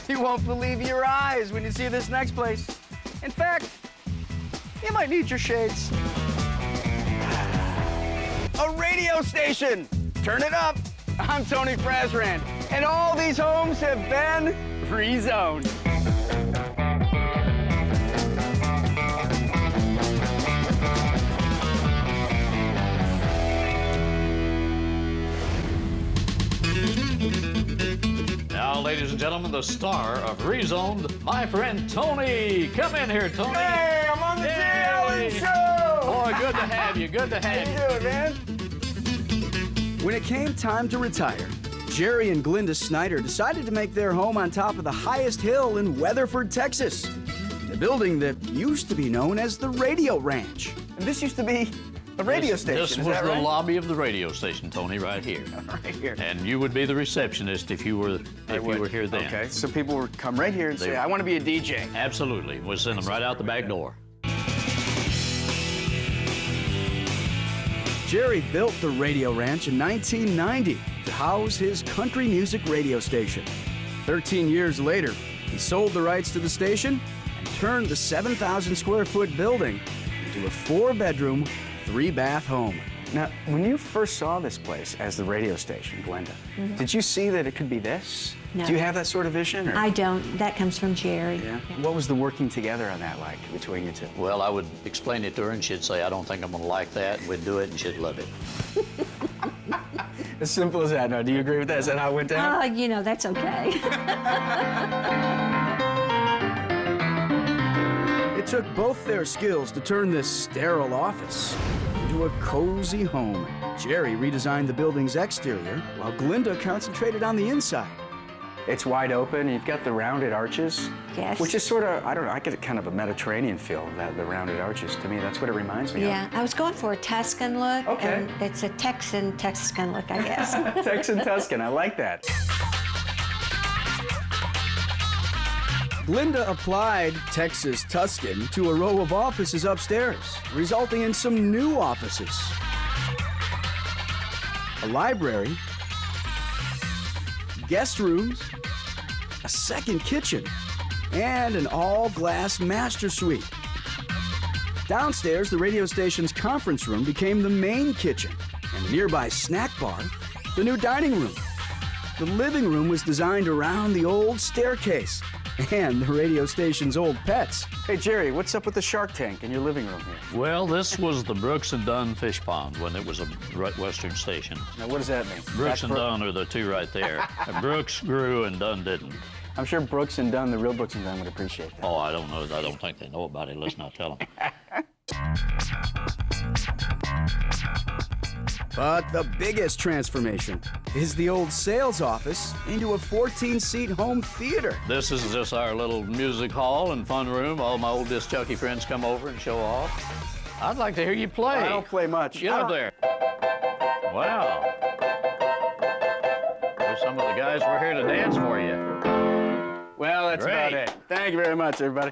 You won't believe your eyes when you see this next place. In fact, you might need your shades. A radio station! Turn it up! I'm Tony Frasrand, and all these homes have been rezoned. Now, ladies and gentlemen, the star of Rezoned, my friend Tony. Come in here, Tony. Hey, I'm on the Jay Allen Show! Boy, good to have you, good to have you. How you doing, man? When it came time to retire, Jerry and Glenda Snyder decided to make their home on top of the highest hill in Weatherford, Texas. The building that used to be known as the Radio Ranch. And this used to be a radio station, This was the lobby of the radio station, Tony, right here. Right here. And you would be the receptionist if you were here then. Okay, so people would come right here and say, I want to be a DJ. Absolutely. We'll send them right out the back door. Jerry built the Radio Ranch in 1990 to house his country music radio station. 13 years later, he sold the rights to the station and turned the 7,000 square foot building into a 4-bedroom, 3-bath home. Now, when you first saw this place as the radio station, Glenda, did you see that it could be this? No. Do you have that sort of vision? Or? I don't. That comes from Jerry. Yeah. What was the working together on that like between you two? Well, I would explain it to her, and she'd say, I don't think I'm going to like that. We'd do it, and she'd love it. As simple as that. No, do you agree with that? Is that how it went down? You know, that's okay. It took both their skills to turn this sterile office into a cozy home. Jerry redesigned the building's exterior, while Glenda concentrated on the inside. It's wide open, you've got the rounded arches. Yes. Which is sort of, I don't know, I get kind of a Mediterranean feel, the rounded arches. To me, that's what it reminds me Yeah, I was going for a Tuscan look. Okay. And it's a Texan look, I guess. of. Texan Tuscan, I like that. Glenda applied Texas Tuscan to a row of offices upstairs, resulting in some new offices. A library, guest rooms, a second kitchen, and an all-glass master suite. Downstairs, the radio station's conference room became the main kitchen, and the nearby snack bar, the new dining room. The living room was designed around the old staircase and the radio station's old pets. Hey, Jerry, what's up with the shark tank in your living room here? Well, this was the Brooks and Dunn fish pond when it was a Western station. Now, what does that mean? Brooks and Dunn are the two right there. Brooks grew and Dunn didn't. I'm sure Brooks and Dunn, the real Brooks and Dunn, would appreciate that. Oh, I don't know. I don't think they know about it. Let's not tell them. But the biggest transformation is the old sales office into a 14-seat home theater. This is just our little music hall and fun room. All my old disc jockey friends come over and show off. I'd like to hear you play. I don't play much. Get up there. Wow. There's some of the guys were here to dance for you. Well, that's Great. about it. Thank you very much, everybody.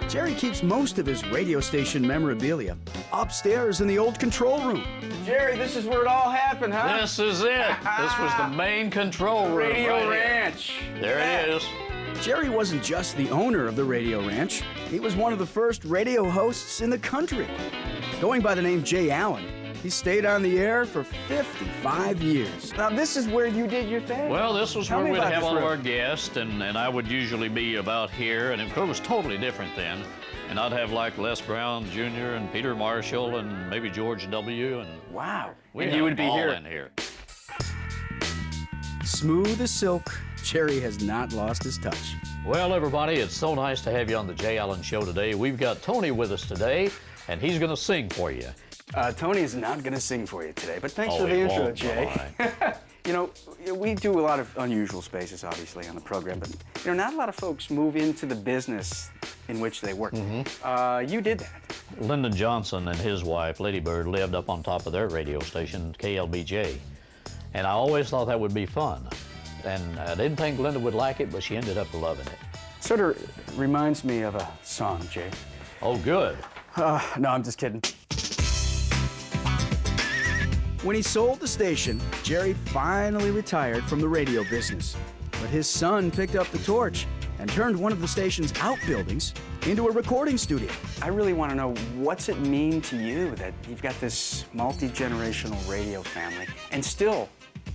Jerry keeps most of his radio station memorabilia upstairs in the old control room. Jerry, this is where it all happened, huh? This is it. This was the main control room. Radio right here. Ranch. There it is. Jerry wasn't just the owner of the Radio Ranch. He was one of the first radio hosts in the country. Going by the name Jay Allen, he stayed on the air for 55 years. Now, this is where you did your thing. Well, this was Tell where me we'd about have this all of room. our guests, and I would usually be about here, and it was totally different then. And I'd have like Les Brown Jr. and Peter Marshall and maybe George W. And Wow. we And had you would them be all here. in here. Smooth as silk, Jerry has not lost his touch. Well, everybody, it's so nice to have you on the Jay Allen Show today. We've got Tony with us today, and he's going to sing for you. Tony is not going to sing for you today, but thanks Oh, for the he intro, won't, Jay. You know, we do a lot of unusual spaces, obviously, on the program, but, you know, not a lot of folks move into the business in which they work. You did that. Lyndon Johnson and his wife, Lady Bird, lived up on top of their radio station, KLBJ. And I always thought that would be fun. And I didn't think Linda would like it, but she ended up loving it. Sort of reminds me of a song, Jay. Oh, good. No, I'm just kidding. When he sold the station, Jerry finally retired from the radio business. But his son picked up the torch and turned one of the station's outbuildings into a recording studio. I really want to know, what's it mean to you that you've got this multi-generational radio family and still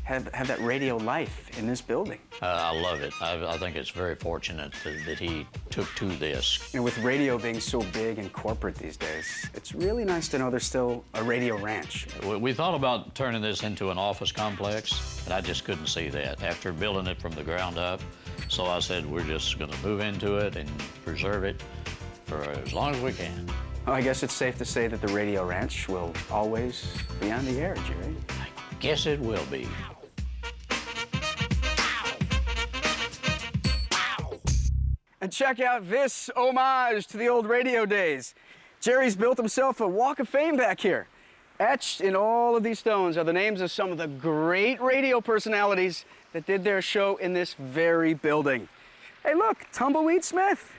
have that radio life in this building? I love it. I think it's very fortunate that he took to this. You know, with radio being so big and corporate these days, it's really nice to know there's still a radio ranch. We thought about turning this into an office complex, and I just couldn't see that after building it from the ground up. So I said, we're just going to move into it and preserve it for as long as we can. Well, I guess it's safe to say that the radio ranch will always be on the air, Jerry. I guess it will be. And check out this homage to the old radio days. Jerry's built himself a walk of fame back here. Etched in all of these stones are the names of some of the great radio personalities that did their show in this very building. Hey, look, Tumbleweed Smith.